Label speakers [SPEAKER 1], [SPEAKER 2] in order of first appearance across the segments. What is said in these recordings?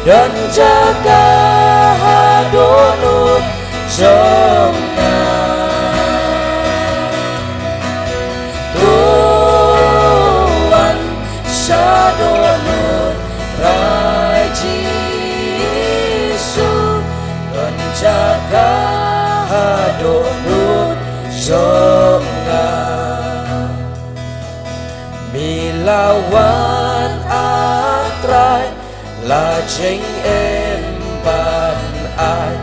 [SPEAKER 1] dan jaga hadonut jomna Tuhan sadonut rai Jisu dan jaga hadonut jomna milawan atrai lajeng emban ai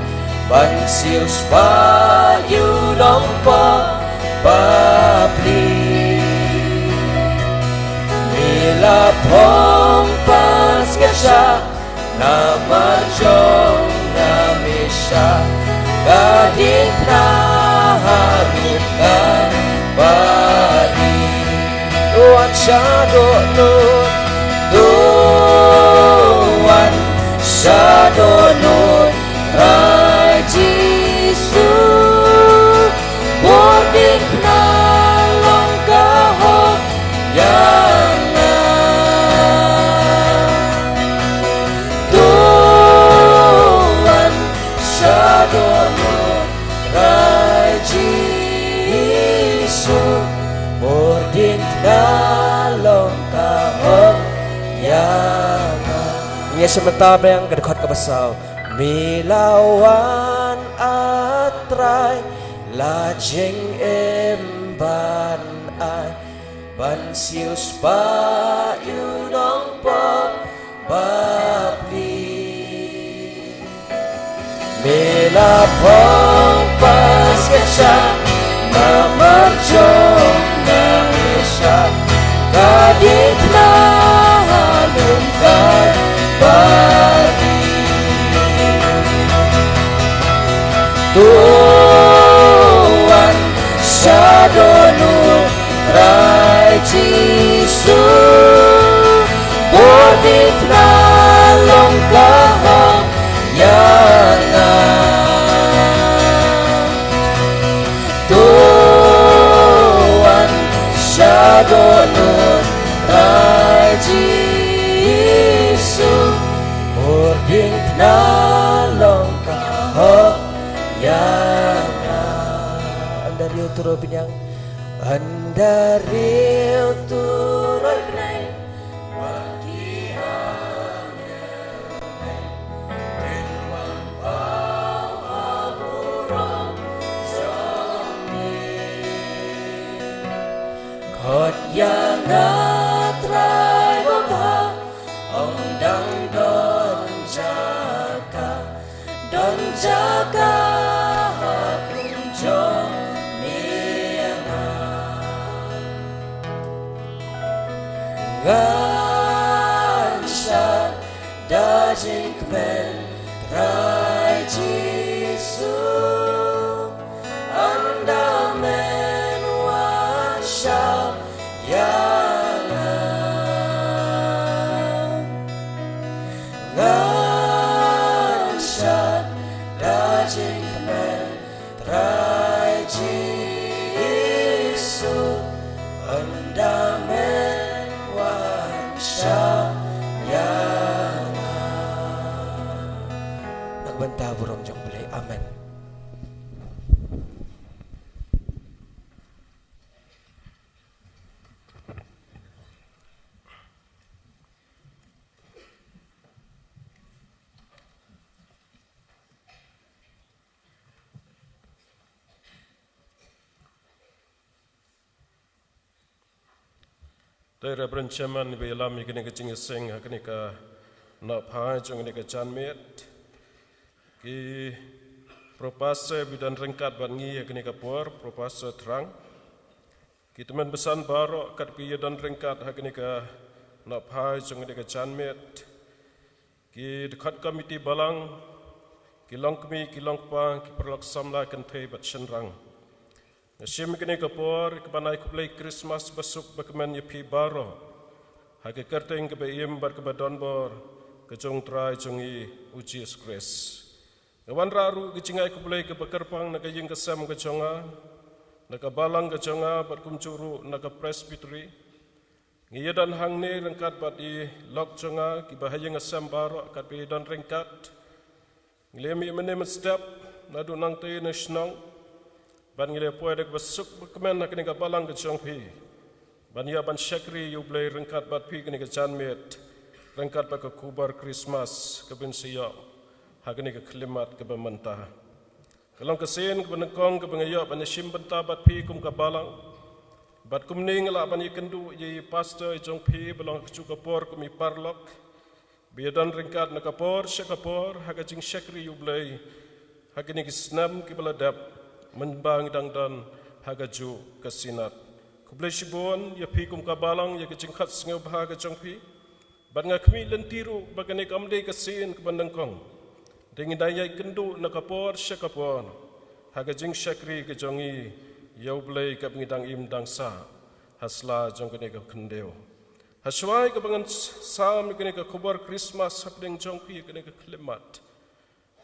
[SPEAKER 1] ban sius payu nompo babli mila pompas kesha nama jong namisha gadit naharukan bari Tuhan sadonut Tuhan sadonut rai Jisu bodik nalong kahok yana Tuhan sadonut rai Jisu bodik nalong kahok yana Nya sementara yang kedekot ke besar milawan atrai lajeng emban ai ban sius payu nompo babli mila pompas kesha namarjong namisha kadit nahalungkan bagi Tuhan sadonut rai Jisu bodik nalong kahong yana Tuhan sadonut rai Jisu bodik nalong kahong yana andariu turo binyang andariu turo binyang bagi angel tenwang pau aburong jomi kot yang atrai bapa ondang don jaga hakun jom miana ngansar dajing kmen rai Jisu andamen wansal yana ngansar dajing kmen rai Jisu andamen wansal yana nagbanta burong jong belay amen.
[SPEAKER 2] Daerah berancaman di dalam ini kecing seng, ini ke nak pahai jong ini ke janmet, ki propase bidan rengkat bangi ini ke puar propase terang, ki teman besan baru kat pi dan rengkat ini ke nak pahai jong ini ke janmet, ki dekat komiti balang, ki langkmi ki langpa ki perlaksam lah kentai bat senrang. Nasim kini kapor kebanai kuplay Christmas besuk bakaman yepi baro. Hake kerteng kebayim bar kebadan bor kejong trai jongi uji skres. Ngawan raru kicingai kuplay kebakerpang nakaying kesem kejonga, nakabalang kejonga bar kumcuru naka presbytery. Ngiya dan hang ni rengkat bat i lok jonga ki bahaya ngasam baro kat bi dan rengkat. Nglemi menem step nadu nang te nasional. Ban ngile poe dek besuk kemen nak ni ka balang ke jong pi. Ban ya ban syakri yu blai rengkat bat pi ni ka janmet. Rengkat ba ke kubar Christmas ke bin siya. Hak ni ka klimat ke bemantah. Kalau kesin ke benengkong ke bengaya ban sim benta bat pi kum ka balang. Bat kum ning la ban ikendu ye pastor jong pi belong ke cukapor kum i parlok. Biadan rengkat na kapor syakapor hak jing syakri yu blai. Hak ni ki snam ki beladap menbang dan hagaju kesinat. Kublai shibon ya pi kum ka balang ya ke jingkhat sngeu bahaga jong pi. Ban ngakmi lentiru bagane kamde kesin ke benengkong. Dengan daya kendu nak kapor syakapor, haga jing syakri ke jongi, yau belai ke pengidang im dangsa, hasla jong kene ke kendeo. Haswai ke pengen sam kene ke kubar Christmas hapdeng jongpi kene ke klimat.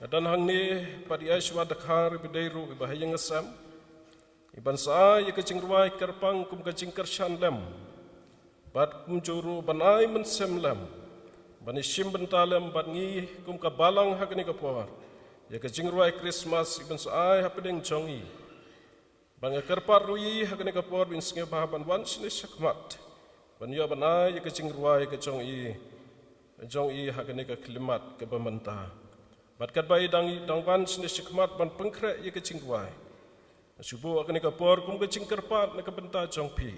[SPEAKER 2] Dan hang ni padi aiswa dakhar bidairu bahaya ngasam. Iban sa ye ke jing ruai kerpang kum ke jing kershan lem. Bat kum juru banai mensem lem. Bani sim bentalem bat ngi kum ka balang hak ni ka por. Ya ka jingruai Christmas ibn sai hapedeng jongi. Ban ya kerpar rui hak ni ka por bin singe bahaban wan sini sakmat. Ban ya banai ya ka jingruai ka jongi. Jongi hak ni ka klimat ke bementa. Bat kat bai dang wan sini sakmat ban pengkre ya ka jingruai. Subuh hak ni ka por kum ka jing kerpat na ka benta jongpi.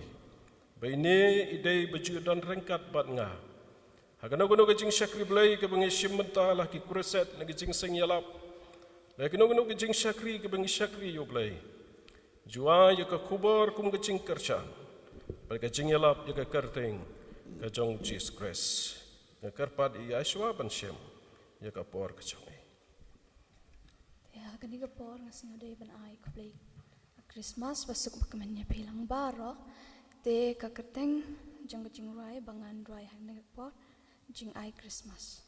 [SPEAKER 2] Bai ni idei baju dan rengkat bat nga. Hakana kuno ke jing syakri belai ke bengi simenta lah ki kureset lagi jing seng yalap. Lagi kuno ke jing syakri ke bengi syakri yo belai. Jua ya ke kubar kum ke jing kershan. Bagi jing yalap ya ke kerteng ke jong Jesus Christ. Ya kerpat i Yeshua ban syem ya ke por ke jong.
[SPEAKER 3] Ya kani ke por ngasnya dei ban ai ko belai. Christmas basuk kemennya pilang baro te ka kerteng jong ke jing ruai bangan ruai hang ne por. Jing ai Christmas.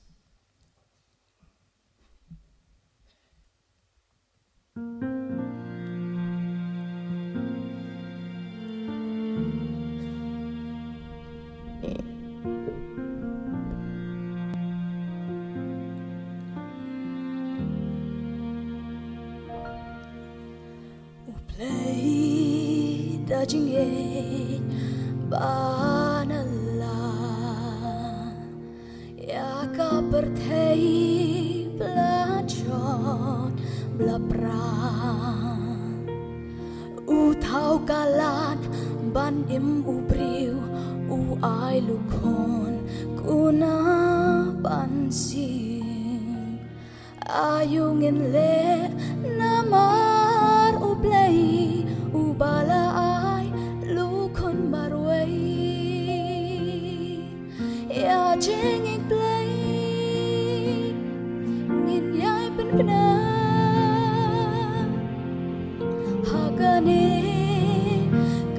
[SPEAKER 3] Uplay da jing e banala. Bertei belajon belapran Utau kalat ban im ubriu u ai lukon kuna bansi ayungin le namar ublei ubala ai lukon marwei ya jengik play benar hagane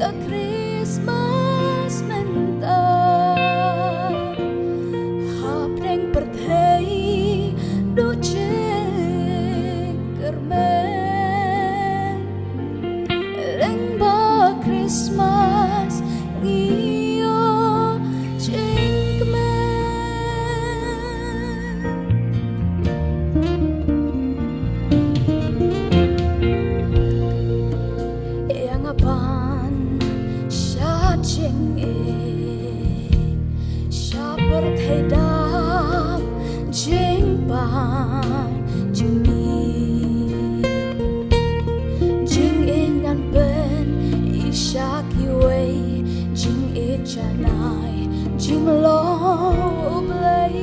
[SPEAKER 3] ka Christmas mentar hapreng pertei doce kermen lengba Christmas ngiyo berthedap jeng bang jeng ni jeng ingan ben isyak iway jeng ijanay jeng lo blay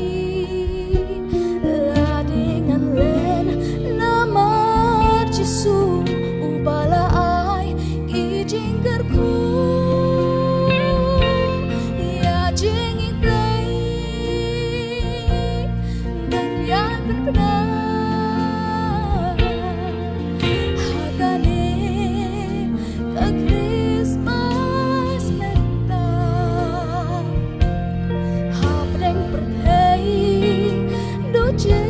[SPEAKER 3] ladingan len namar Jesu ubala ay kijing kerku ya jeng benar hagane ka Christmas mentar hapreng pertei doje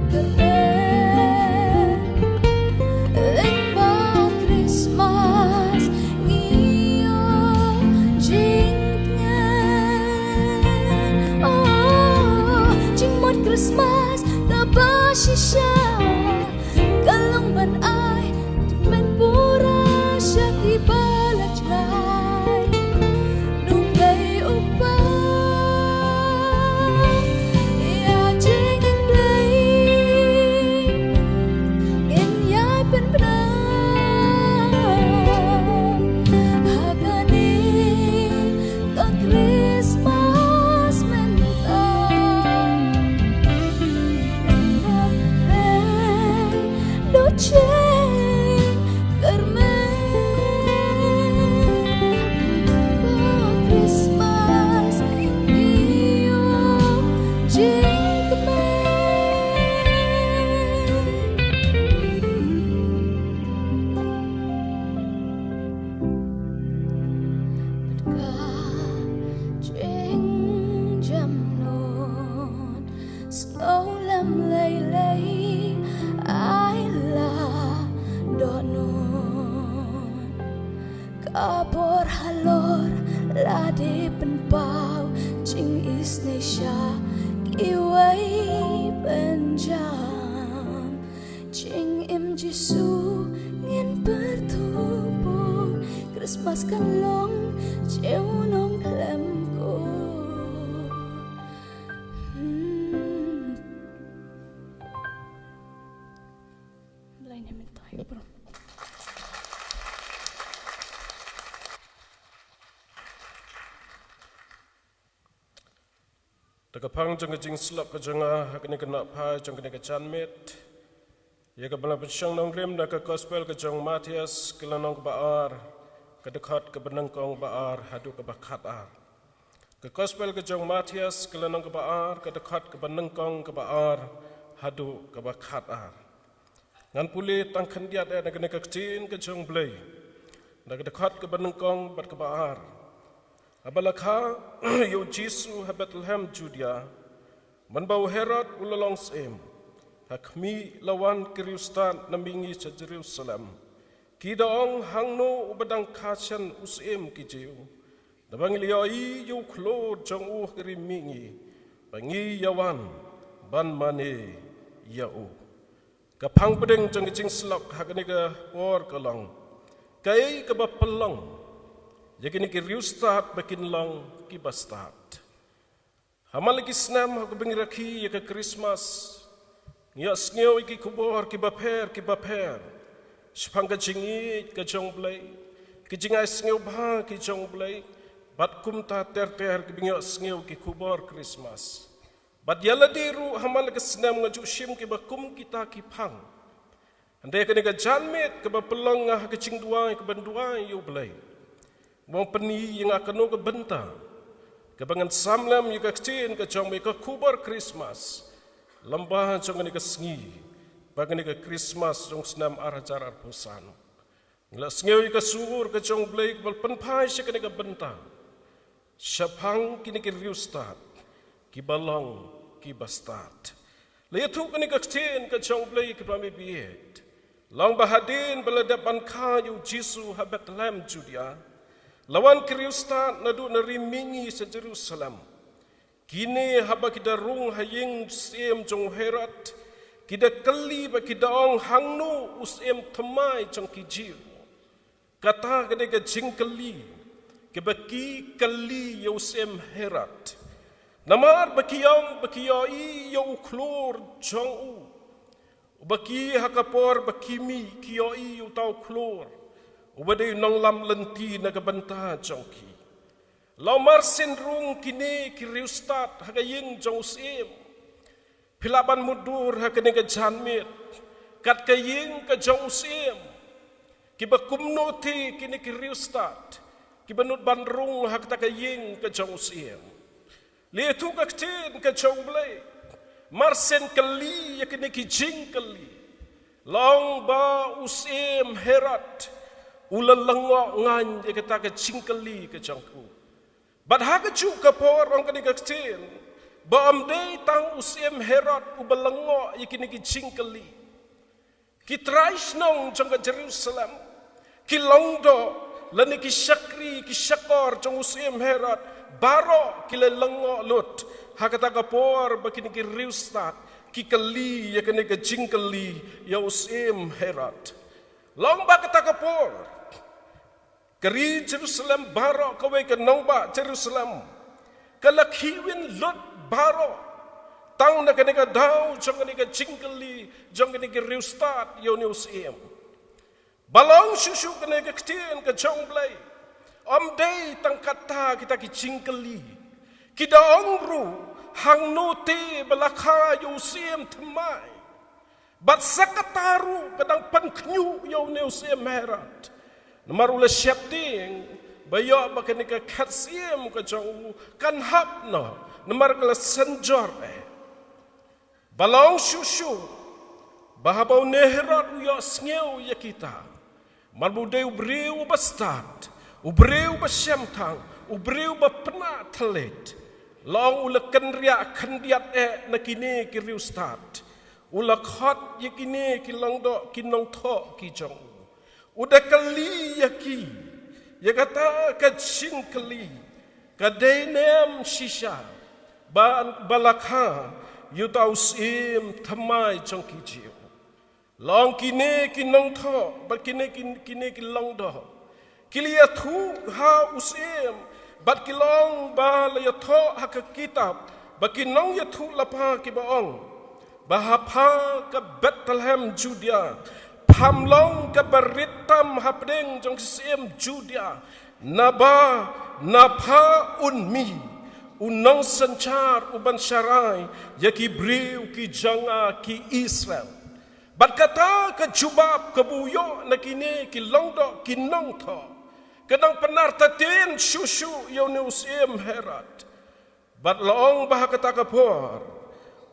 [SPEAKER 3] kerben Christmas ta ba shisha kalong ban ai men pura siya ibalat ngai nung play upa ya jing play in yai pen pra hagani ka Christmas menta do ching Christmas iyo jing Jing jam non snow lam lay lay ai la do non kabor halor la de pen pau jing is ne sha iwai pen jam jing im jisu ngin bertubu Christmas kan long chiều nông lem cô lain yang minta bro
[SPEAKER 2] Takapang jang jing slap ka janga hakni kena phai jang kena chan met ya ka bala pensyang nong rem da ka gospel ka jang Matias kala nong baar ka dekat ka benang kong baar hadu ka bakhat ar ka gospel ka jang Matias kala nong baar ka dekat ka benang kong ka baar hadu ka bakhat ar ngan puli tang khandiat da kena ka tin ka jang blai da ka dekat ka benang kong bat ka baar abalakha yo Jisu ha Bethlehem Judea manbau Herod ulalong sem hakmi lawan Kriustan namingi sa Jerusalem kidaong hangno ubadang kasyan usem kijiu nabang liai yo klo jong u krimingi bangi yawan ban mane yau kapang pedeng jong jing slok hakni ka por kalong kai ka bapalong yakini ki riustat bakin long ki bastat hamal ki snam ha ko bingrakhi ya Christmas ngias ngeu ki kubor ki baper spang ka jingi ka jong blai ki jingai ngeu ba ki jong blai bat kum ta ter ki bingias ngeu ki kubor Christmas bat yala diru hamal ki snam ngaju shim ki bakum kita ki phang ande ka ni ka janmet ka bapelong ngah ka jingduai ka banduai yu blai Wong peni yang akan ke benta, kebangan samlam yang kecil ke jom ke kubar Christmas, lembah jom ke sengi, bagan ke Christmas jom senam arajar arpusan, ngelas sengi ke suur ke jom blai ke penpai sekene ke benta, syapang kini ke riustat, ki balong ki bastat, letu kini ke kecil ke jom blai ke pami biet, long bahadin beladepan kayu Jisu ha Bethlehem Judea. Lawan Kriustan nadu narimingi sa Jerusalem. Kini haba kita rung haying usem jong Herod. Kita kali ba kita ong hangnu usem temai jong kijiu. Kata kada ka jing kali. Kebaki kali ya usem Herod. Namar bakiyai ya uklor jong u. Baki hakapor bakimi kiyai ya tau klor. Ubadai nong lam lenti na kabanta jongki. Lau marsin rung kini kiriustat hagaying jong usim. Pilaban mudur hagani ka janmit. Kat kaying ka jong usim. Kiba kumnoti kini kiriustat. Kiba nut bandrung hagta kaying ka jong usim. Lietu ka ktin ka jong blay. Marsin kali yakini ki jing kali. Long ba usim Herod. Ulalangok ngan dia kata ke cingkeli ke jangku. Badha ke cu ke por orang kini kecil. Ba amdei tang usiem Herod ubalangok yakini ki cingkeli. Ki traisnong jang ke Jerusalem. Ki longdo lani ki syakri ki syakor jang usiem Herod. Baro ki lelangok lut hakata kapor bakini ki riustat ki kali ya kene ke jingkali ya usim herat long ba kata kapor keri Jerusalem baro kawe ke nongba Jerusalem kalakhiwin lot baro tang na kene ka daw jong kene ka jingkali jong kene ki riustat ya usim balong susu kene ka ktien ka jong blai om day tang kata kita ki jingkali kita ongru hang note balakha yusim thamai bat sakataru kadang panknyu yo neusim merat namarula syapting bayo bakanika khatsim ka jong kan hapno namar kala sanjor balong shushu bahabau nehrat yo sneu ya kita marbude ubreu bastat ubreu basyamtang ubreu bapna thalet long ula kenria kendiat nakini ki riustat ula khot yakini ki longdo ki nong tho ki jong uda kali yaki yakata ka chinkali ka denem shisha balakha yutausim thamai jong ki jiu long kini ki nong tho ba kini ki longdo kilia thu ha usim bat kilong ba la yatho hak kitab bakinong yathu lapa ki baong bahapa ka Bethlehem Judea phamlong ka baritam hapdeng jong sim Judea naba napha unmi unong sanchar uban sharai yaki briu ki janga ki Israel bat kata ka jubab kabuyo nakini ki longdo ki nong tho kadang penartatin susu yo neusim herat bat long bah kata kapor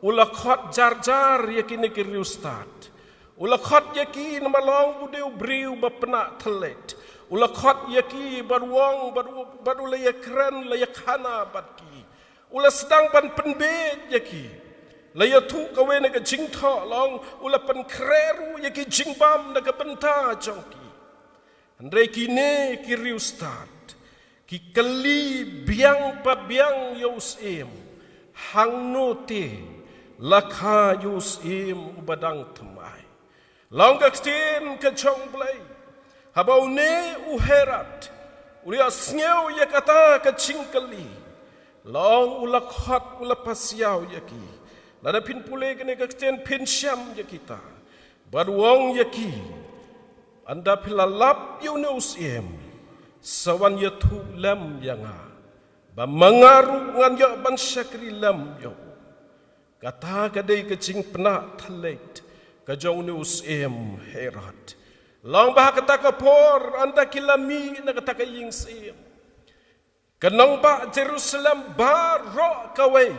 [SPEAKER 2] ula khot jar yakini ki riustat ula khot yaki namalong budeu briu bapna thalet ula khot yaki barwong baru layakran layakhana batki ula sedang pan penbet yaki layatu kawe na ka jingtho long ula pan kreru yaki jingbam na ka benta jongki Andai kini ki riustat, ki kali biang pa biang yusim, hang note lakha yusim ubadang thamai. Long kakstin ke chong blai, habau ne uherat, ulia sneu yakata ke chingkali, long ulakhot ulapasiau yaki, lada pin pule kene kakstin pin syam yakita, baruang yaki. Anda pilalap yunusim sawan yatu lam yanga ba mangaru ngan ya ban syakri lam yo kata kadai kecing pena thalet ka jong nusim herat long bah kata kapor anda kilami na kata kaying sim kanang ba Jerusalem baro kawai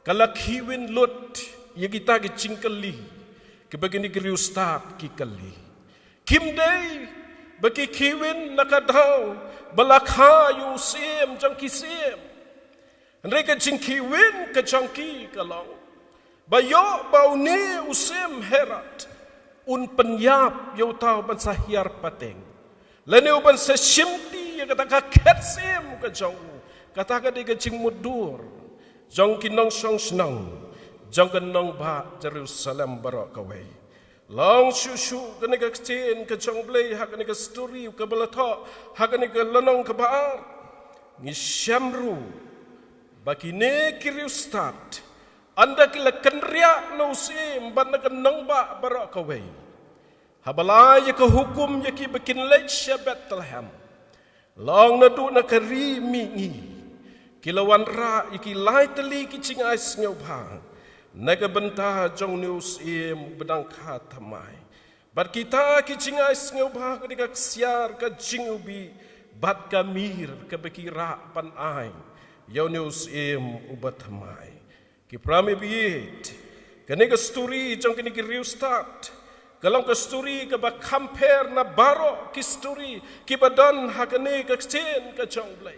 [SPEAKER 2] kalakhiwin lut yagita kecing kali kebagini kriustat ki kali Kim day bagi kiwin nakadaw balakha yusim jang kisim Andai ka jing kiwin ka jangki kalong bayo bauni usim herat un penyap yo tau ban sahiar pateng lene uban sa shimti ya kata ka ketsim ka jang kata ka de ka jing mudur jang kinong song snang jang kanong ba Jerusalem barak kawai Long susu kene ka kcin ka chongblei ha kene ka story ka balatho ha kene ka lanong ka baar ni shamru bakine kiriustat anda kila kenria no sim ban ka nongba barak kawai habalaya ka hukum yaki bakin lech Bethlehem long na du na kari mingi kilawan ra yaki lai tali ki chingai snyo bhang naga benta jong news im bedang khatamai bat kita ki cingai sngo ba ka dikak siar ka jingubi bat kamir ka bekira pan ai yo news im ubatamai ki prame biet kane ka story jong kini ki riustat kalong ka story ka ba compare na baro ki story ki badan hakane ka chen ka jong blai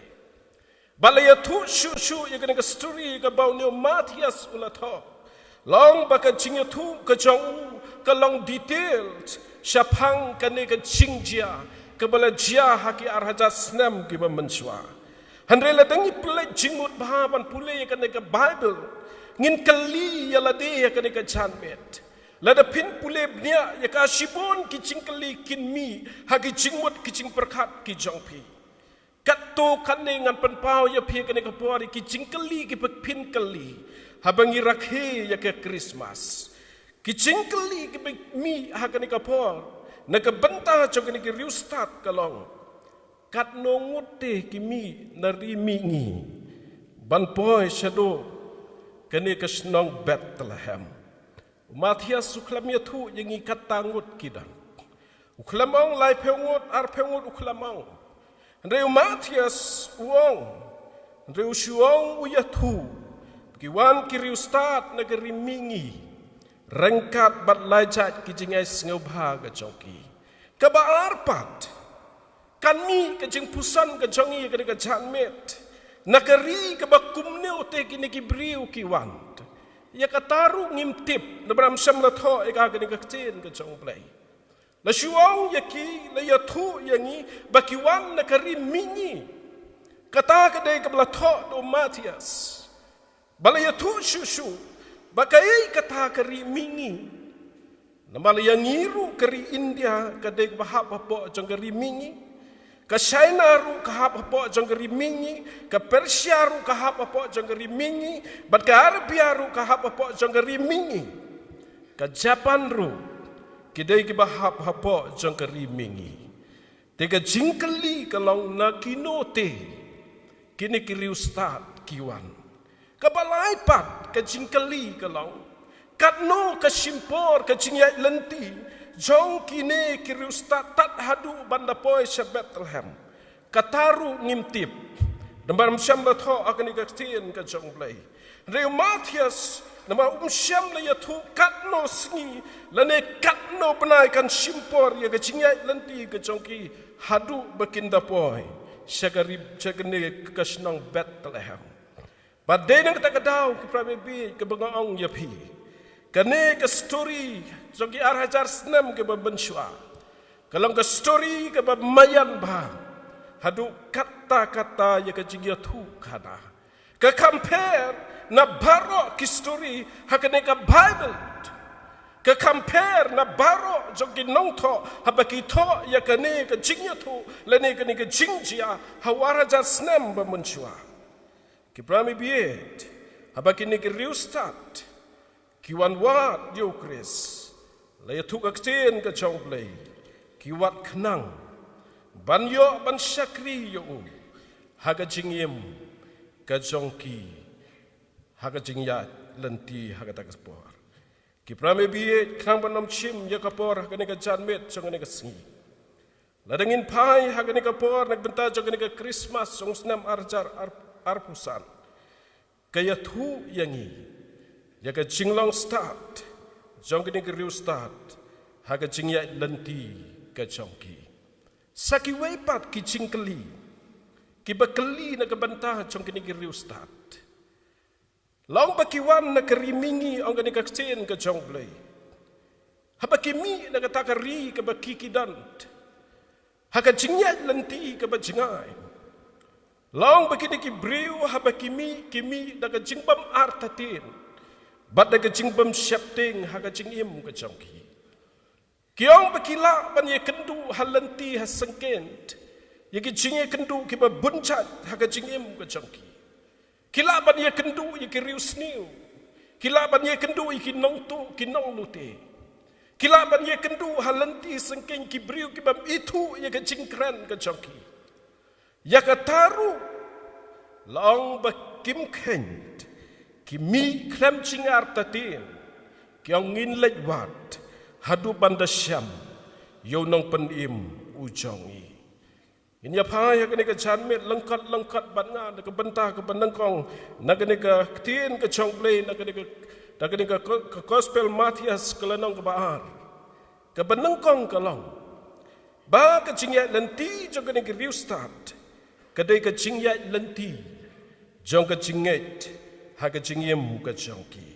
[SPEAKER 2] balaya thu shu ya kane ka story ka ba new Matthias ulatho Long baka jingya tu ke jong ke long details syapang kane ke jingjia ke bala jia haki arhaja snam ki ba menswa Handrela dangi pulai jingmut bahaban pulai kan ke Bible ngin kali ya lade ya kan ke janmet lada pin pulai bnia ya ka shibon ki cingkali kin mi hagi jingmut ki cing perkat ki jongpi katto kanne ngan penpau ya phi kan ke pori ki cingkali ki pin kali habangi rakhe ya ke Christmas ki cingkali ki mi hagan ke por na ke benta jogan ki riustat kalong kat nongote kimi nari mingi ban boy shadow kene ke snong Bethlehem Matias suklam ya thu yangi katangut kidan uklamong lai pengut ar pengut uklamong reu Matias uong reu shuong uya thu kiwan kiriu start negeri mingi rengkat bat lajat kijingai sengau bhaga jongki kaba arpat kami kejeng pusan kejongi ke janmet nakari ke bakumne ote kini kibriu kiwan ya kataru ngimtip na bram sam la tho eka kini kaktin kejong play la shuang yaki la yathu yangi bakiwan nakari mingi kata kadai ke bla tho do Matias bala yathu shushu bakai kata kari mingi namala yangiru kari India kadai bahap apa jong kari mingi ka China ru kahap apa jangkari mingi ka Persia ru kahap apa jangkari mingi bat ka Arabia ru kahap apa jangkari mingi ka Japan ru kidai ki bahap apa jangkari mingi tega jingkali kalong na kinote kini kiriu start kiwan ka balai pat ka jingkali kalong katno ka simpor ka jingyai lenti jong kine kiriustat tat hadu banda poi sya Bethlehem kataru ngimtip dambar msyam la tho akan ikaktin ka jong play reu Matias nama syam la yathu katno sngi lane katno penai kan simpor ya kacingya lenti ka jongki hadu bakinda poi syagarib jagane kasnang Bethlehem badai nang takadau ki prabebi ke bangaong yapi kane ke story jogi arhajar senam ke babenshwa kalong ke story ke mayan ba hadu kata-kata ya ke jingya thu kana ke compare na baro ki story hakane ke Bible ke compare na baro jogi nongtho habaki tho ya kane ke jingya thu lene kane ke jingjia hawarajar senam babenshwa ki prami biet habaki ne ke riustat kiwan wat yo Chris la yatuk akten ka chong play kiwat khnang ban yo ban shakri yo haga jingim ka jongki haga jingya lenti haga takspor ki prame biye khnang banam chim ya kapor haga ne ka janmet chong ne ka singi la dengin pai haga ne ka por nak benta chong ne ka Christmas song snam arjar arpusan kaya thu yangi ya ka jinglong start jong kini kiriu start ha ka jingya lenti ka jongki saki weipat ki jingkeli ki bakeli na ka bantah jong kini kiriu start long bakiwan na karimingi ong kini kaksin ka jong play ha bakimi na ka takari ka bakikidant ha ka jingya lenti ka bajingai long bakini ki briu ha bakimi kimi na ka jingbam artatin bat da kecing bam syapting ha kecing im kecongki kiong bakila ban ye kendu halanti hasengkent ye kecing ye kendu ki ba bunchat ha kecing im kecongki kila ban ye kendu ye kirius niu kila ban ye kendu ki nongtu ki nonglute kila ban ye kendu halanti sengkeng ki briu ki bam itu ye kecing kran kecongki ya kataru long bakim kent kimi krem cingar tatin kiong ngin lejwat hadu banda syam yo nong penim ujongi ini apa ya kene ke janmet lengkat ban nga ke bentah ke benengkong na kene ke tin ke chongble na kene ke gospel Matias kelenong ke baar ke benengkong kelong ba ke jingya lenti jong kene ke riustat kedai ke jingya lenti jong ke jinget ha ka jingyem ka jongki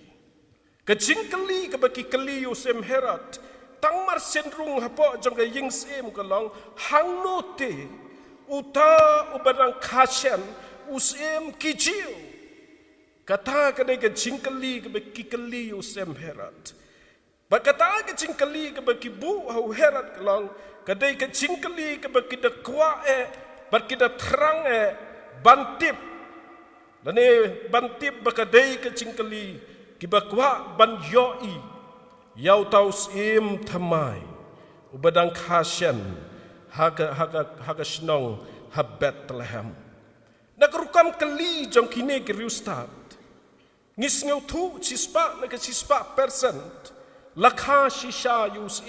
[SPEAKER 2] ka jingkeli ka baki keli usem herat tang mar senrung hapo jong ka yingsem ka long hang note uta ubarang khasyan usem kicil. Kata kadai ke cingkali ke kikali usem herat. Ba kata ke cingkali ke kibu hau herat kelang. Kadai ke cingkali ke kita kuat ba kita terang bantip. Lane bantip ba kadai ke cingkali ke kuat ban yoi. Yau tau usem thamai. Ubadang khasyan haga shnong ha Bethlehem. Nagrukam kali jong kini ke riustat. Ngis ngau tu cispa na ke cispa percent. Lakha shisha yus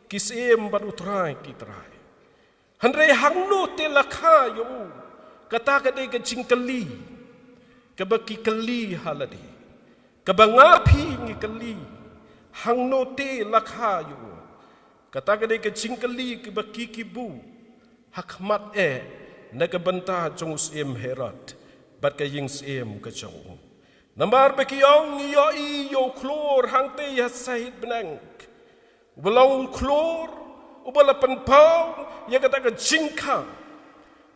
[SPEAKER 2] kis baru trai kitrai. Handre hangno te lakha yu kata kade ke cingkali ke baki kali haladi. Ke bangapi ngi kali hangno te lakha yu kata kade ke cingkali ke baki kibu hakmat na ke banta jong herat bat ke yings ke jong. Nambar bekiyong yo klor hang te ya sahid benang. Belong klor ubala penpau ya kata ke jingka.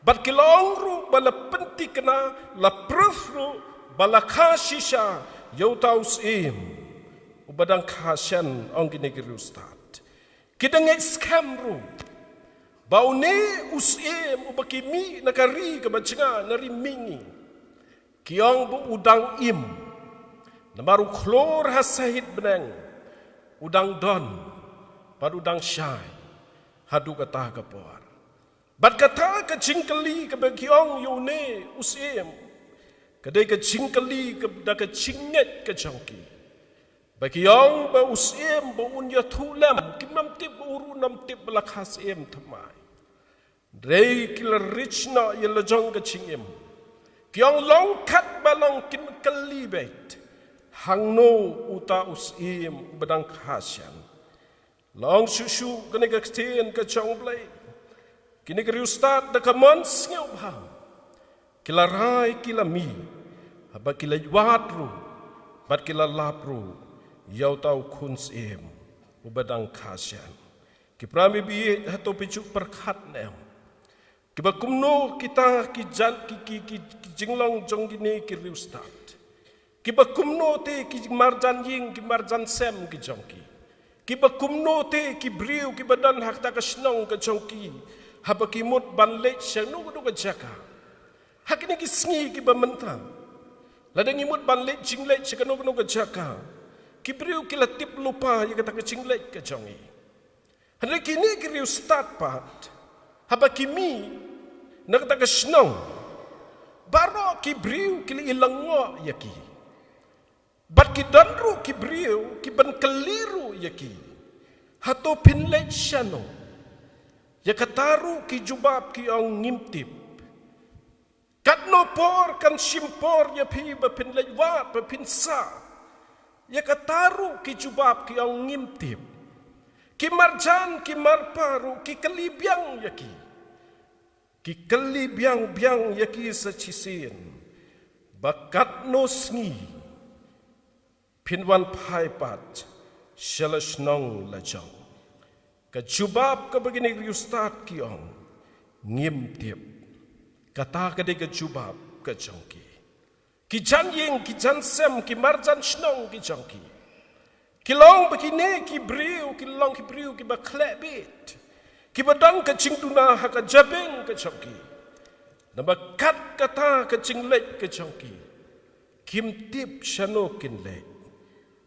[SPEAKER 2] Bat kilong ru bala penti kena la prufru bala khashisha yo taus ubadang khasyan ong kini kirustat. Kita ngekskam ru. Bau ne ubakimi nakari ke bachinga nari mingi. Kiong bu udang namaru klor hasahid benang udang don pad udang syai hadu kata kapor bat kata ke cingkali ke kiong yune kadai ke cingkali ke da ke cinget ke jongki bakiong ba ba unya thulam kimam tip uru nam tip balakhas thamai rei kila richna yela jong ke cingem Kiong long kat balong kin kalibet hangno uta bedang khasyan long susu kene gakten ke chongblai kini kriustat da kamans ngau bham kila rai kila mi haba kila wadru bat kila lapru yau tau kuns bedang khasyan ki prami bi hato picu perkhat nem Kiba kumno kita ki jinglong jong gini ki riustat. Kiba kumno te ki marjan ying ki marjan sem ki jongki. Kiba kumno te ki briu ki badan hak ta ka snong ka jongki. Haba ki mut ban lech syang no ka jaka. Hak ini ki sngi ki ba mentang. Ladang imut ban lech jing lech ka no ka jaka. Ki briu ki latip lupa ya kata ka jing lech ka jongi. Hande kini ki riustat pat. Haba kimi nakata ka snong baro ki briu ki ilango yaki bat ki danru ki briu ki ban kaliru yaki hato pinlet shano yakataru ki jubab ki ang ngimtip katno por kan simpor ya pi ba pinlet wa ba pinsa yakataru ki jubab ki ang ngimtip ki marjan ki marparu ki kalibyang yaki ki kalibyang yaki sa chisin bakat no sngi pinwan paipat shalashnong lajong ka jubab ka begini riustat ki ong ngimtip kata ka de ka jubab ka jongki ki janying ki jansem ki marjan shnong ki jongki Kilong begini ki briu kilong ki briu ki baklebit ki badang ka cingduna ha ka jabeng ka chongki naba kat kata ka cinglek ka chongki kim tip shano kinlek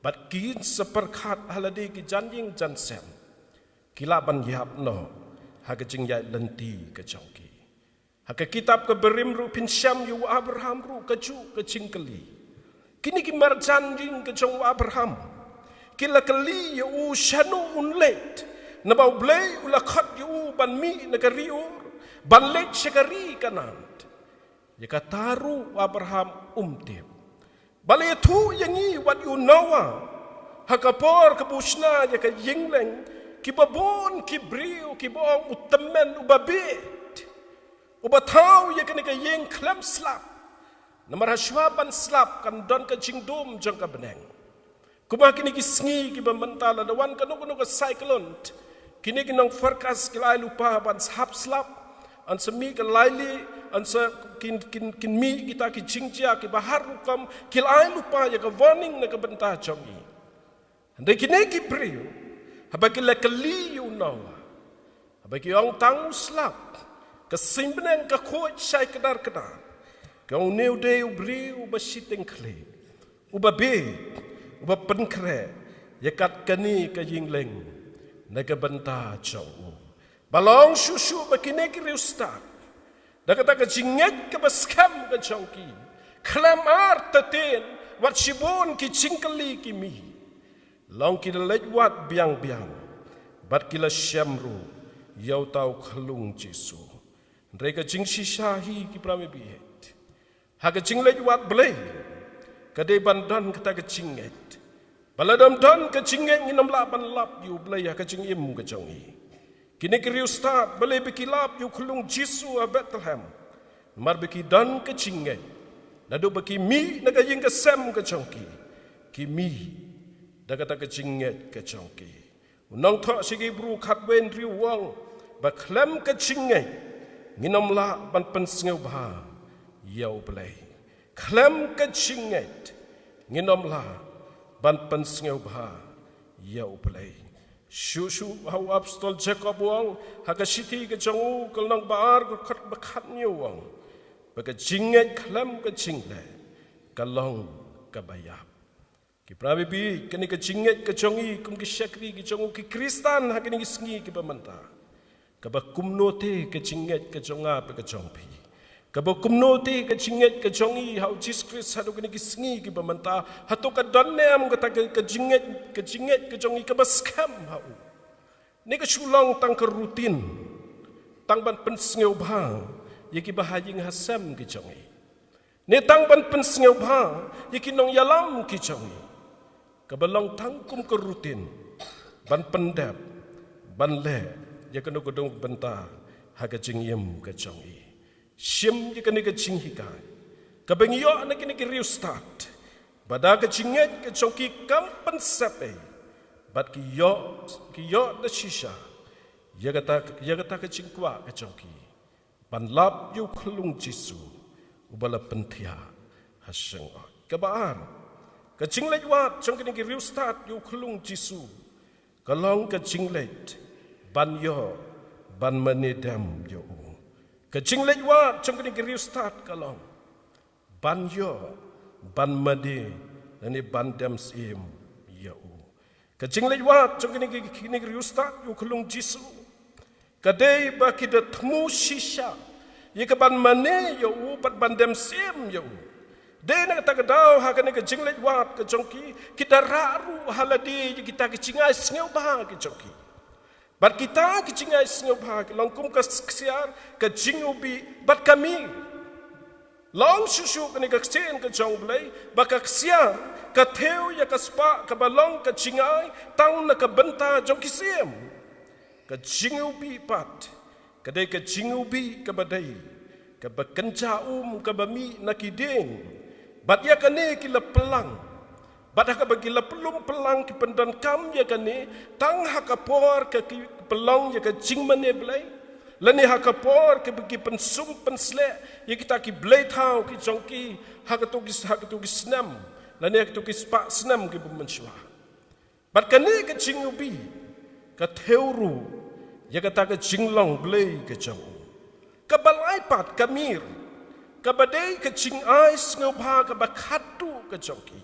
[SPEAKER 2] bat kin seperkhat halade ki janjing jansem kilaban yap no ha ka cingyai lenti ka chongki ha ka kitab ka berim ru pinsyam yu Abraham ru ka chu ka cingkeli kini ki marjanjing ka chong Abraham Kila kali yu shanu unlet nabau blay ulakhat yu ban mi nagariur ban let shakari kanant yaka taru Abraham umtip balay tu yangi wat yu nawa hakapor kabushna yaka yingleng kibabon kibriu kibong utamen ubabit ubatau yaka nika ying klem slap namarashwaban slap kan don ka jingdum jang ka beneng Kuma kini ki sngi ki bamantala dawan kanu ka cyclone kini ki nang forecast ki lai lupa ban hap slap an semi ka laili ansa kin mi kita ki jingja ki bahar rukam kil ai lupa ya ka warning na ka benta jongi ande kine ki priu habaki la kali you know habaki ong tang slap ka simbeneng ka khoi sai kedar ka neu de ubriu ba siteng kle uba be uba penkre yakat kani ka yingleng na ka benta jongu balong susu bakine ki riustat dakata ka jinget ka baskam ka chongki klamar taten wat sibon ki chingkali ki mi long ki lej wat biang bat kila syamru yau tau khlung jisu reka jing shishahi ki prame bihet ha ka jing lej wat blai ka de bandan ka ta ka jinget baladam dan ka jinget nginam la ban lap yu blai ha ka jing im ka chongi kini kiri ustad balai bekilap yu khulung Jisu a Bethlehem mar beki dan ke cingai nadu beki mi naga ying ke sem ke chongki ki mi daga ta ke cingai ke chongki unang tho sigi bru khat wen riu wang ba khlem ke cingai nginom la ban pen sneu ba yau blai khlem ke cingai nginom la ban pen sneu ba yau blai Shushu hau apostol Jacob wang haga siti ke jongu kelnang baar ke khat bakhat niu wang baga jinget klam ke jingle kalong ke bayap ki prabi bi kini ke jinget ke jongi kum ke syakri ke jongu ke kristan haga ni sngi ke pamanta ke ba kumnote ke jinget ke jonga pe ke jongpi ke ba kumnote ke jinget ke jongi hau Jesus Christ hadu kini ke sngi ke pamanta hatu ka donnem ke ta ke jinget ke jongi ke baskam hau ni ke sulong tang ke rutin tang ban pensngeu bha yaki bahaying hasam ke jongi ni tang ban pensngeu bha yaki nong yalam ke jongi ke balong tang kum ke rutin ban pendap ban le yaka no godong benta haga jingyem ke jongi sim yaka ni ke jinghikai ke bengyo na kini ke riustat bada ke jinget ke jongi kampen sape bat ki yo da shisha yagata ke jingkwa ke jongi ban lap yu khulung Jisu ubala pentia haseng ke baar ke jinglet wat jongi ni ke riustat yu khulung Jisu kalong ke jinglet ban yo ban menedam yo ke jinglet wat jongi ni ke riustat kalong ban yo ban made ni ban dem sim yo ke jinglet wat jongi ni ke riustat yu khulung Jisu kadai ba kita temu shisha ye ke ban mane yo pat ban dem sim yo de na ta kadau ha ke jinglet wat ke jongi kita raru haladi kita ke cingai sneu ba ke jongi bat kita ke cingai sneu ba ke longkum ke ksiar ke jingubi bat kami long susu ke ksen ke jong blai ba ke ksiar ke theu ya ke spa ke balong ke cingai tang na ke benta jongi sim ke jingubi pat kadai ke jingubi ke badai ke bekenca ke bami nakideng bat ya kane ki pelang bat ka bagi pelum pelang ki pendan kam ya kane tang hakapor ke pelang ya ke jingmane blai lani hakapor ke bagi pensum pensle ya kita ki blai thau ki jongki hakatu ki snam lani hakatu ki spa snam ki bumenshwa bat kane ke jingubi ke theuru ya kata ke jinglong blai ke jong ke balai pat kamir ke badai ke jing ais ngobha ke bakhatu ke jongki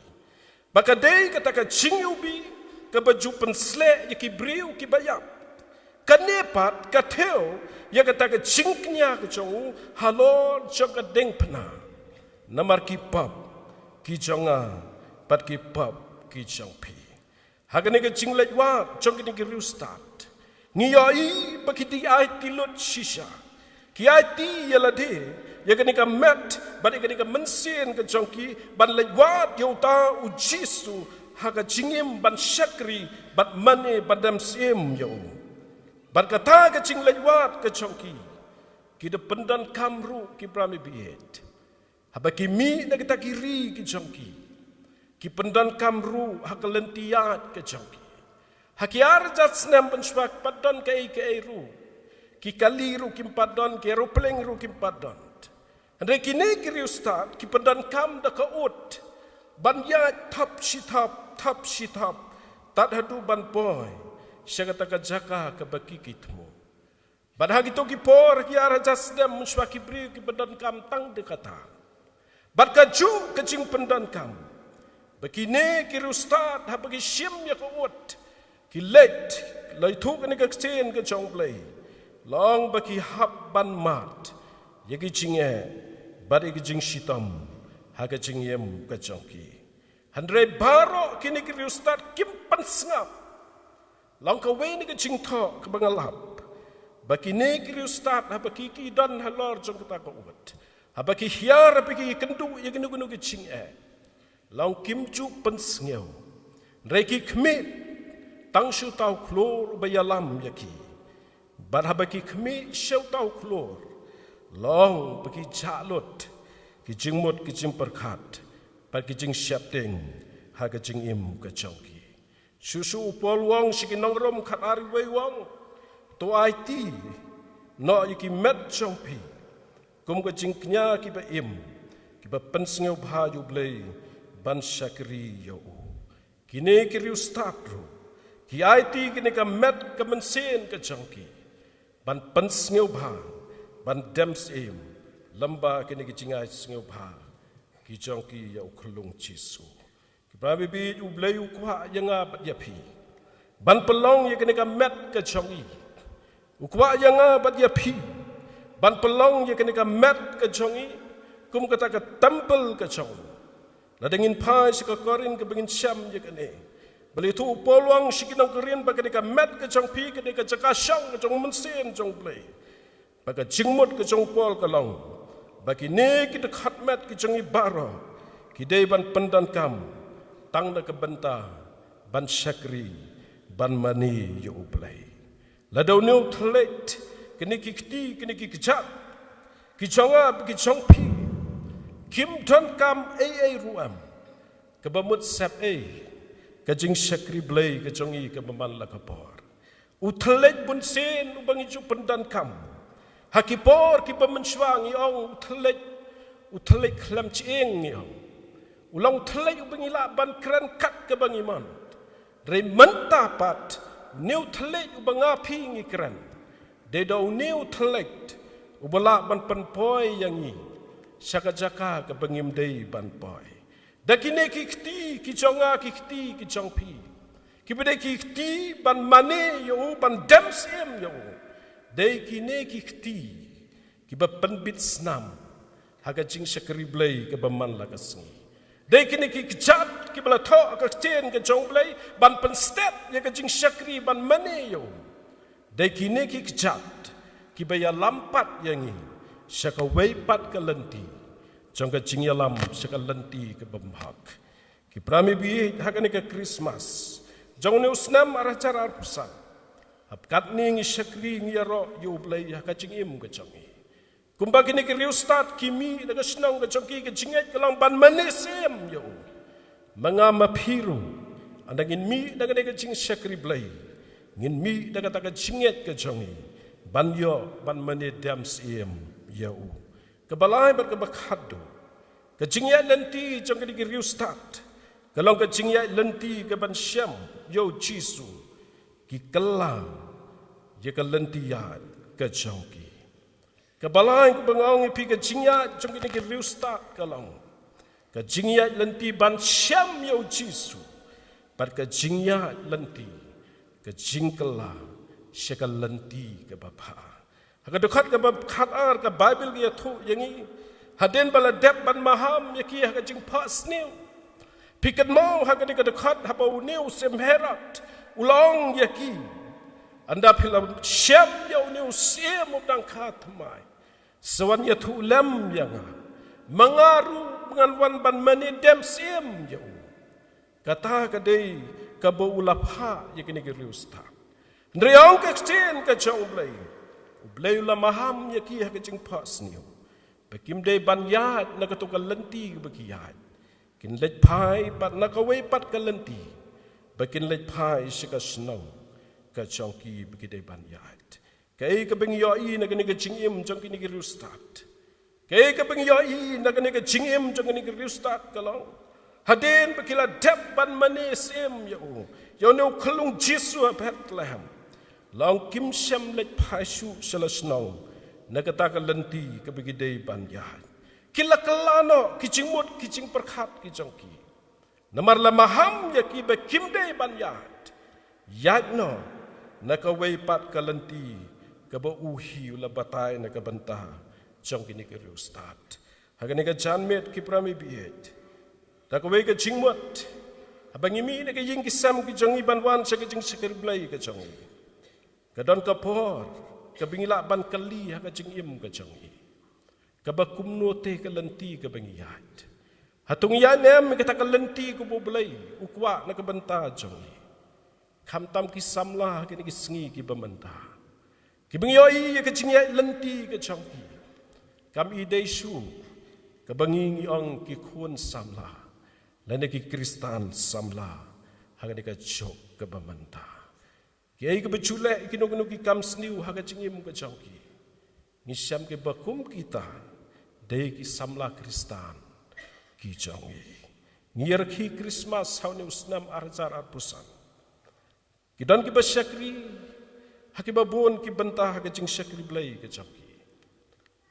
[SPEAKER 2] bakadai kata ke jingubi ke baju pensle ya ki briu ki bayap ke nepat ke theo ya kata ke jingknya ke jong halo joga deng pena namar ki pap ki jonga pat ki pap ki jongpi hagane ke jinglej wa jongki ni ki rustat ngiyai bakiti ai tilut shisha ki ai ti yalade ya kenika met bad kenika mensin ke jongki ban lewat yauta ujisu haga jingim ban syakri bad mane badam sim yo bad kata ke jing lewat ke jongki ki de pendan kamru ki prami biet habaki mi na kita kiri ki jongki ki pendan kamru hakalentiat ke jongki hakiar jat snam penswak padon ke ru ki kaliru kim padon ke aeroplane ru kim padon Andre kini kiri ustad ki pendan kam da ka ut ban ya tap shitap tat hadu ban boy syagata ka jaka ka baki kitmu ban hagi to ki por ki ara jasdem muswa ki bri ki pendan kam tang de kata ban ka ju kecing pendan kam bakine kiri ustad ha bagi shim ya ka ut ki let lai thu ka ni ka chen ka chong play long baki hab ban mat yagi chinge bari ki jing shitam haga jing yem ka chongki handre baro kini ki ustad kim pan sngap long ka we ni ki jing tho ka bangalap baki ne ki ustad ha baki ki dan halor jong ka ko ut ha baki hiar baki kendu yagi nu ki jing long kim chu pan sngew re ki khmit tang shu tau klor bayalam yaki bar ha baki khmit shau tau klor long bagi jalut ki jingmut ki jing perkhat par ki jing syapting ha ka jing im ka chongki susu pol wong siki nongrom khat ari wei wong to it no yiki met chongpi kum ka jing knya ki ba im ki ba pensngeu bha yu blei ban shakri yo kine ki ri ustad ro ki it ki ne ka met ka mensen ka chongki ban pensngeu bha ban dems em lamba kini ki cingai sngeu bha ki jongki ya ukhlung chisu ki prabi bi u blei u kwa yanga bat ya phi ban pelong ye kini ka met ka chongi u kwa yanga bat ya phi ban pelong ye kini ka met ka chongi kum kata ka temple ka chong la dengin phai sika korin ka bengin syam ye kini beli tu polwang sikinang korin ba kini ka met ka chong phi kini ka jaka syang ka chong mensen chong blei bagi jingmut ke jong pol ke long bagi ne kita khatmet ke jong ibara ki dei ban pendan kam tang na ke benta ban syakri ban mani yo play la do new tlet kini ki kti kini ki kjat ki jonga ki jong pi kim ton kam ai ruam ke bamut sap ke jing syakri blay ke jongi ke baman la ka por u tlet bun sen u bangi ju pendan kam hakipor ki pamensyang iong uthlek khlam chieng iong ulang uthlek ubangila ban kran kat ke bangiman re menta pat new uthlek ubanga phi ngi kran de do new uthlek ubala ban penpoi yangi sakajaka ke bangim dei ban poi dakine ki kti ki jonga ki kti ki jongpi ki bede ki kti ban mane yo ban demsem yo dei kine ki kti ki ba penbit snam haga jing syakri blai ke baman la kasngi dei kine ki kjat ki bala tho ka chen ke jong blai ban pen step ye ka jing syakri ban mane yo dei kine ki kjat ki ba ya lampat yangi syaka wei pat ka lenti jong ka jing ya lam syaka lenti ke bamhak ki prami bi haga ne ka Christmas jong ne usnam arah cara pusat apkat ni ngi syakri ngi ro yu blai ha ka jing im ka changi kumba kini ki ustad kimi daga senang ka chongki ka jinget ka lang ban manesem yo mangama phiru andangin mi daga daga jing syakri blai ngin mi daga daga jinget ka changi ban yo ban mane dam sim yo ka balai ber ka bakhado ka jinget lenti chong ki ustad ka lang ka jinget lenti ka ban syam yo jisu ki kelang ye ka lentiyat ka chongki ka balai ku bangong pi ka jingya chongki ni ki riusta ka long ka jingya lenti ban syam yo jisu par ka jingya lenti ka jingkala syaka lenti ka bapa ka dekat ka bab khat ar ka bible ki thu yangi haden bala dep ban maham yaki ka jing pas new pikat mau ha ka dekat ha ba new sem herat ulong yaki anda pila syam yo new sem udang khatmai sawan ya thu lam yang mangaru nganwan ban mani dem sem yo kata ka dei ka bo ulapha yakini ki riusta ndriong ka chen ka chong blai la maham yaki ha ka jing pas new bakim dei ban yat na ka to ka lenti baki yat kin lech phai pat na ka wei pat ka lenti bakin lech phai shika snong ka chongki baki dei ban yat kai ka beng yo i na ka ni ka ching im chongki ni ki rustat Kaya ka pengyai na kani ka jingim jang kani ka riustat kalong. Hadin bakila dep ban manis ya o. Yo no kalung Jesu Bethlehem. Long kim syam lek pashu salasnong. Nakata ka lenti ka begidei ban yahat. Kila kalano kijingmut kijing perkat kijongki. Namar lamaham ya ki ba kimdei ban yahat. Yat no nakaway pat ka lenti ka ba uhi ula batay na kabanta jong kini ka riustat. Hagani ka janmet ki prami biet. Takaway ka jingmut. Abang imi na ka ying kisam ki jongi banwan sa ka jing sikirblay ka jongi. Kadon ka por ka bingila ban kali ha ka jing im ka jongi. Kabakumnote ka lenti ka bangiyat. Hatung yanem kita ka lenti ko boblay ukwa na kabanta jongi. Kamtam ki samla kini ki sengi ki bamanta. Ki bangiyoy ka jingya lenti ka jongi. Kam ideisu ka bangingi ang ki kun samla. Lana ki kristan samla haga ka jok ka bamanta. Ki ay ka bachule kinugno ki kam sniu haga jingim ka jongi. Ngisyam ki bakum kita day ki samla kristan ki jongi. Ngir ki Christmas hauni usnam arjar arpusan. Kidan ki basyakri hakibabun ki bantah ka jing syakri blay ka jongi.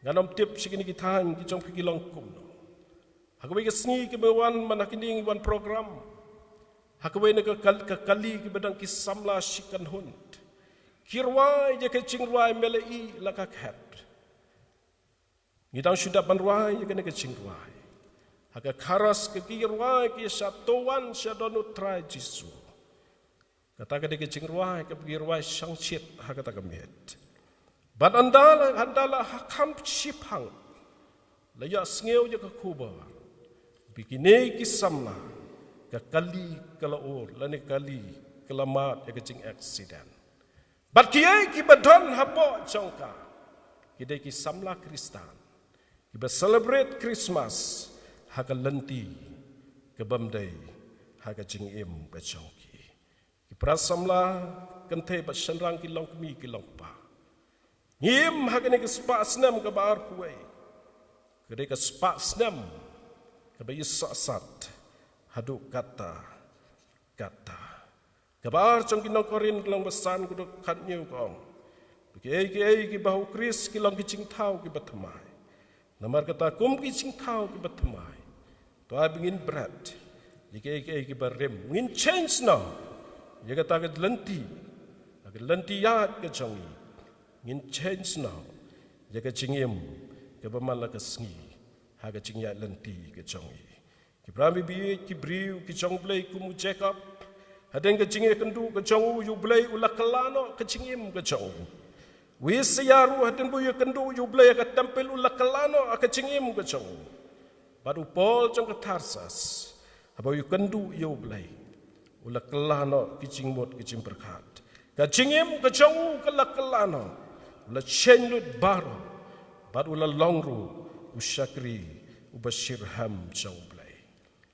[SPEAKER 2] Nganom tip sikini kitahan ki jongi ki longkum no. Hakaway ka sngi ki bawan manakining wan program. Hakaway na kakali ki badang ki samla shikan hund. Kirway ya ka jingway melai lakakhat. Ngitang sudah banruai ya kena kecingruai. Haka karas kekirwai ki satuan syadonu trai Jesu. Kata kena kecingruai kekirwai sangcit haka takamet. Ban andala hakam sipang. Layak sengeu ya kekubar. Bikine ki samla kekali kalaur lani kali kelamat ya kecing accident. Bat kiai ki badon hapo jongka. Kidai ki samla Kristan. Kita celebrate Christmas haka lenti ke bamdai haka jingim ke chongki. Kita samla kente ba shenrang ki long mi ki long pa. Ngim haka ne ke spa snam ke bar kuai. Kede ke spa snam ke ba yisasat hadu kata. Kabar chong ki nong korin long besan ku kat nyu kong. Ki bahu Kris ki long ki ching thau ki batmai. Namar kata kum ki sing thau ki batmai. To abingin berat. Jika ki barem ngin change no. Jika ta ke lenti. Ke lenti yat ke jongi. Ngin change no. Jika jingim ke bamala ke sngi. Ha ke jingya lenti ke jongi. Ki prami bi ki briu ki jong blay ku mu Jacob. Hadeng ke jingye kendu ke jongu yu blay ulakalano ke jingim ke jongu. Wisiyaru hatin bu kendu yu blay ka tampil ulakalano ka cingim ka chong. Baru pol chong ka Tarsas. Aba yu kendu yu blay ulakalano ki cingmot ki cimperkat. Ka cingim ka chong ka lakalano ula chenlut baro baru ula longru usyakri ubashirham chong blay.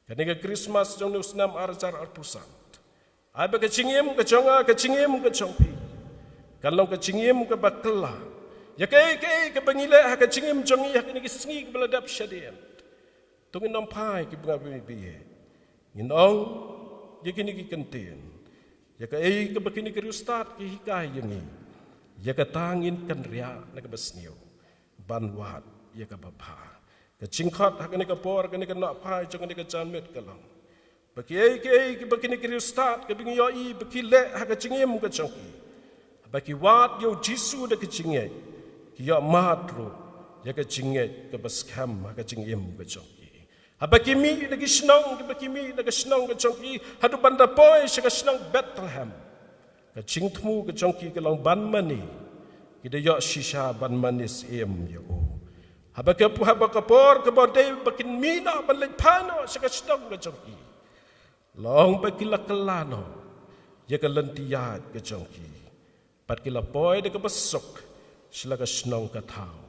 [SPEAKER 2] Kani ka Christmas chong usnam arjar arpusan. Aba ka cingim ka chonga ka cingim ka chongpi. Kalau kecingim ke bakla, ya kay ke bangila ha kecingim jongi ha kini kisngi ke beladap syadian. Tungin nampai ke bengabi biye. Inong ya kini ki kentien. Ya kay ke bakini ke ustad ke hikay yangi. Ya ke tangin kan ria na ke besniu. Banwat ya ke bapa. Kecingkat ha kini ke por kini ke napai jongi ke janmet kalang. Baki ke bakini ke ustad ke bingiyoi bakile ha kecingim ke jongi. Bagi wat yo Jesu de kecingit, kiyo matro ya kecingit ke baskam ha kecingim ke jongi. Bagi mi lagi senang ke bagi mi lagi senang ke jongi. Hadu banda boy se ke senang Bethlehem. Kecing temu ke jongi ke long ban mani. Kita yo shisha ban manis yo. Bagi por ke bodai bagi mina ban lek pano se ke senang ke jongi. Long bagi lakelano ya ke lentiyat ke jongi. Pat kila boy de ke besok sila ke senang ke tau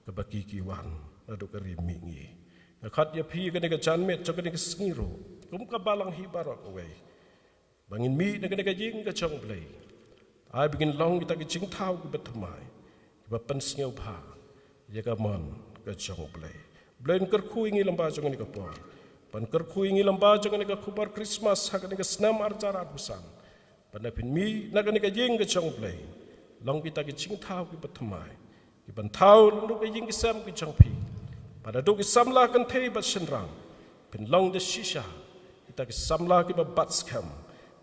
[SPEAKER 2] ke bagi kiwan adu ke rimingi. Nakat ya pi ke ne ke janmet cho ke ne ke sngiro. Kum ka balang hibarok away. Bangin mi ne ke jing ke chong play. Ai begin long kita ke jing tau ke betamai. Ke pen sngeu pa. Ya ke mon ke jong play blain kerku ingi lamba jong ni ke por pan kerku ingi lamba jong ni ke kubar Christmas hak ni ke senam arcara busan pan pin mi nak ni ke jing ke jong play long kita ke ching thau ki pathamai ki ban thau lu ke jing ki sam ki jong pi pada du ki samla kan thei bat senrang pin long de shisha kita ke samla ki ba bat scam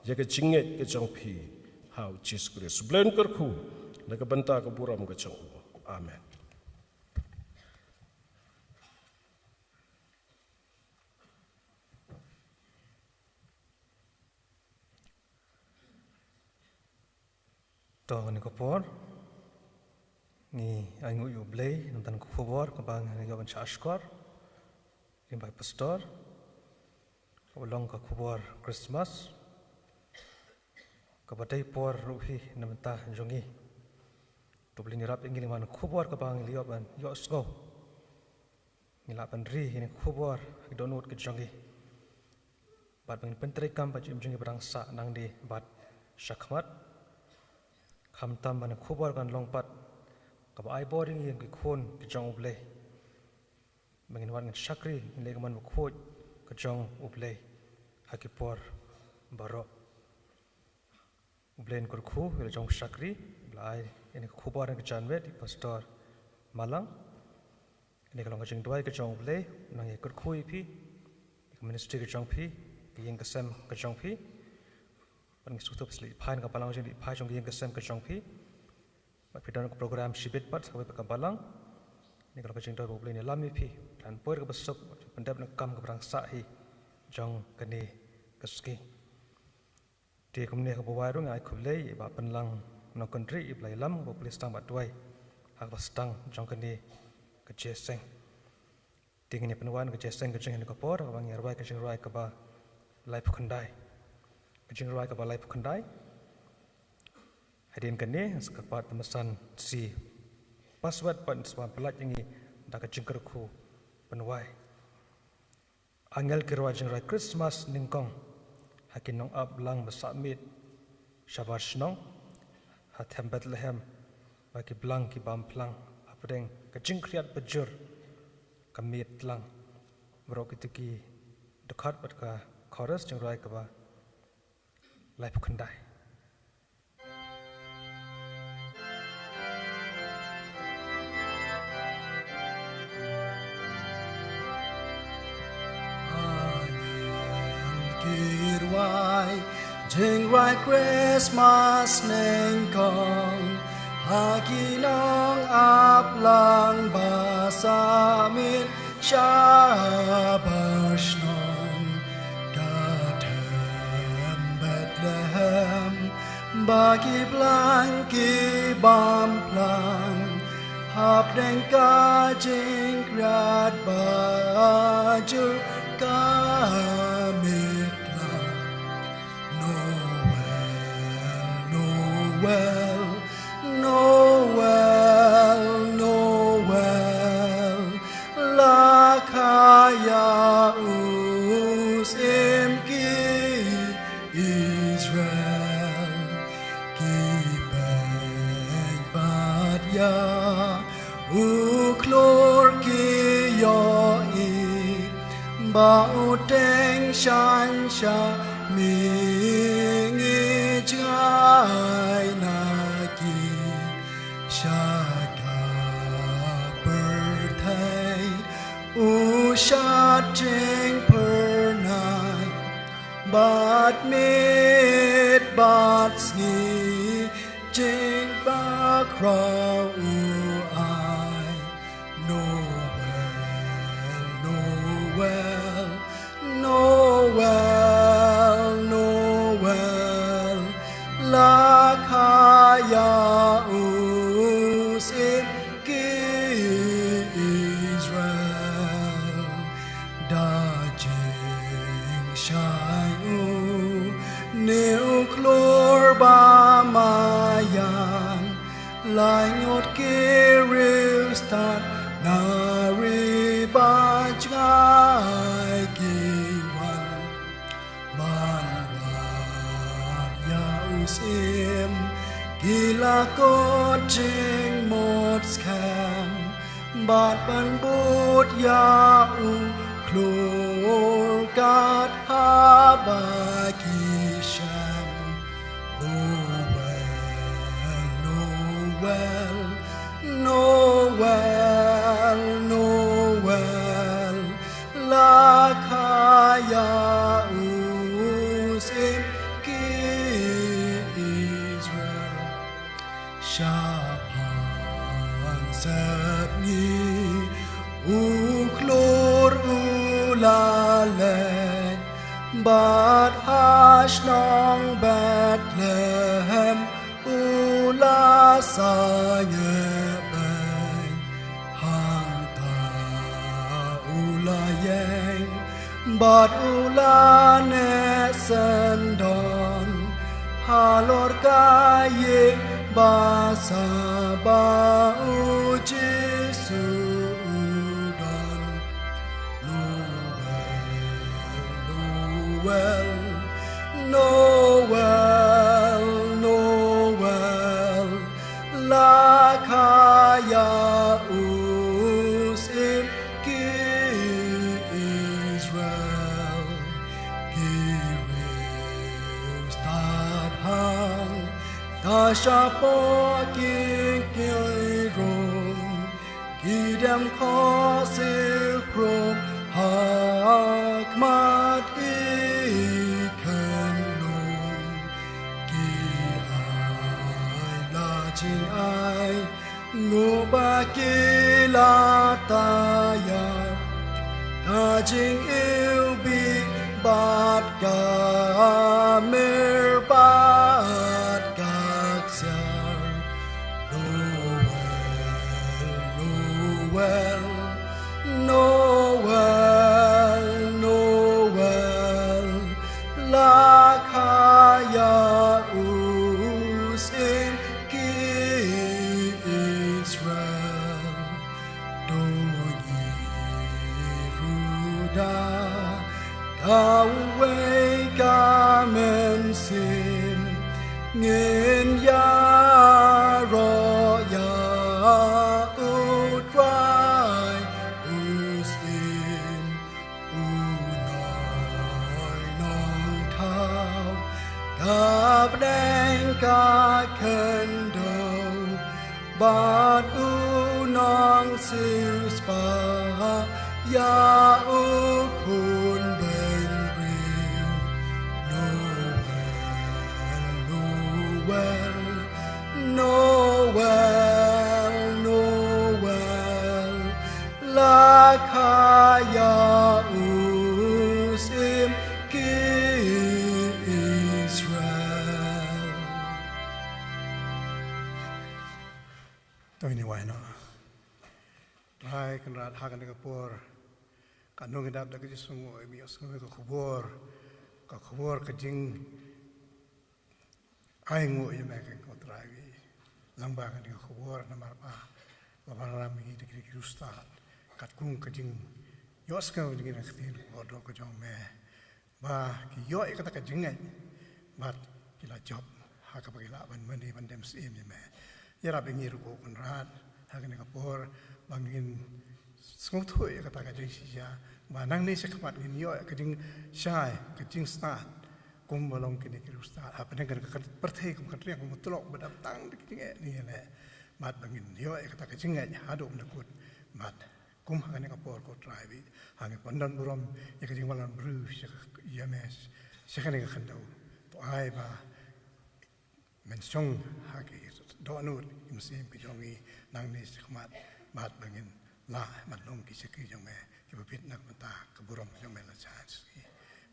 [SPEAKER 2] je ke jinget ke jong pi how Jesus Christ blain kerku nak ke banta ke buram ke jong amen.
[SPEAKER 4] Tong ni kopor ni aingu yu blay nonton kopor kabang ni gawan chashkor limbai pastor kabulong ka kopor Christmas kabadai por ruhi namenta jongi tubli ni rap ingil man kopor kabang lioban yo sgo ngilapan ri ini kopor idonut ke jongi bat bangin pentri kam ba jim jongi barang sa nang di bat syakmat Hamtam mana kubar kan longpat kab ai boring yang ki khon ki jong uble mangin wan ngan shakri le man khoj ka jong uble hakipor baro ublen kur khu le jong shakri blai ini kubar kan janwe di pastor malang ini kalau ngajeng doi ka jong uble nang ye kur khu pi ministry ka jong pi yang kesem ka jong pi Pan sutup sli pain ka palang jeng di pai jong yang kesem ke jong pi mat pidan program shibit pat sabai ka palang ni kalau jeng doi boleh ni lami pi dan poir ka besok pendap nak kam ka berang sa hi jong kani keski di komne ka bawai rung ai khulei ba penlang no country i blai lam bo police tang ba tuai hak ba stang jong kani ka jeseng ding ni penwan ka jeseng ka jeng ni ka por ka bang yarwai ka jeng rai ka ba lai phukandai Kajing rai ka balai pukandai hadirin kene sekapat pemesan si password pan sepan pelat yang dak kajing kerku penwai angel kirwa jing rai Christmas ningkong hakin nong up lang besakmit shabash nong hatem Bethlehem bagi blang ki bam plang apdeng kajing kriat bejur kamit lang brok itu ki dekat pat ka chorus jing rai ka ba lai pukandai
[SPEAKER 5] kirwai jing rai Christmas nengkong hakinong aplang basamit shabash nong Bethlehem bagi blanki bam plang hap deng kajing krat baju kamit lang Noel la kaya us imki Israel kibeng badya uklor kiyoi bauteng shansha mingi jai naki shaka berthai ushating pernai Bat mit bat sni jing ba crow I Noel la kaya usim ki Israel dajing shai Neuklor ba mayan Laingot kiristan Nari bajai giwan Banwat yausim Gila koting motskan bát ban bút ya u klor gat ha ba ki sham Noel la kaya usim ki Israel Shapan sabni uklor ulalen Bat hashnong Bethlehem ula saya bang hanta ula yang bat ula nesendon halor kaye basa bau Jesudan Noel la kaya usim ki Israel Kirius tadhang tashapo kinkirum Kidam kosirkrum hakmat Jing ai ngô ba ki la taya ta jing yêu bi bát ca mer bát các sar Noel la kaya usim Away kamen sim ngin ya ro ya utrai usim unoi nong thao cặp đen ca kendo bát u nong siêu spa ya u kun Noel la kaya usim ki Israel. Toh ini wahno. Hai kenrat hakan dengan por. Kanung hidup dah kerja semua. Biar semua ke kubur kejing. Aingu yang mereka kontrai. Lambang dengan kubur nama apa? Lawan ramai di kiri ustad. Kat kung kejing. Yos kau dengan ketin bodoh kejong me. Bah kiyo kata kejengai. Bat kila job. Hak apa kila ban mandi bandem sim je me. Ya rabi ngiru ko kunrat. Hak dengan kubur bangin. Semua tu kata kejing sih. Manang ni sekemat ni yo kejing syai kejing start. Kum balong kini kiri ustad. Apa dengan perteh kum kerja kum telok berdatang di kiri ni le. Mat bangin yo kata kejingai hadu mendekut. Mat kum hangan kapor ko drive. Hangan pandan buram ya kejing malan bru ya mes. Sekarang ni kandau. To ai ba mensong hagi do nur imsim kejongi nang ni sekemat. Mat bangin lah mat long kiseki jong me. Kibapit nak mata keburam jong me la chance.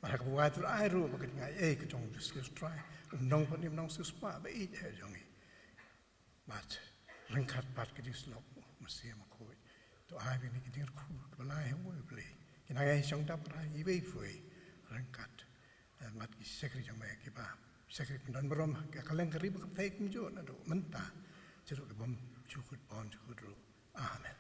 [SPEAKER 5] Mereka buat tu air ru makan ngai kejong just try nong pun nong suspa baik je jongi mat lengkat pat kejing slok mesti makoi tu air ni kejing ku balai hoi beli kena ngai song dap rai ibai foi lengkat mat sekri jong mai kiba sekri dan berom kaleng kerib ke fake mjo na do mentah jeruk bom cukut bon cukut ru amen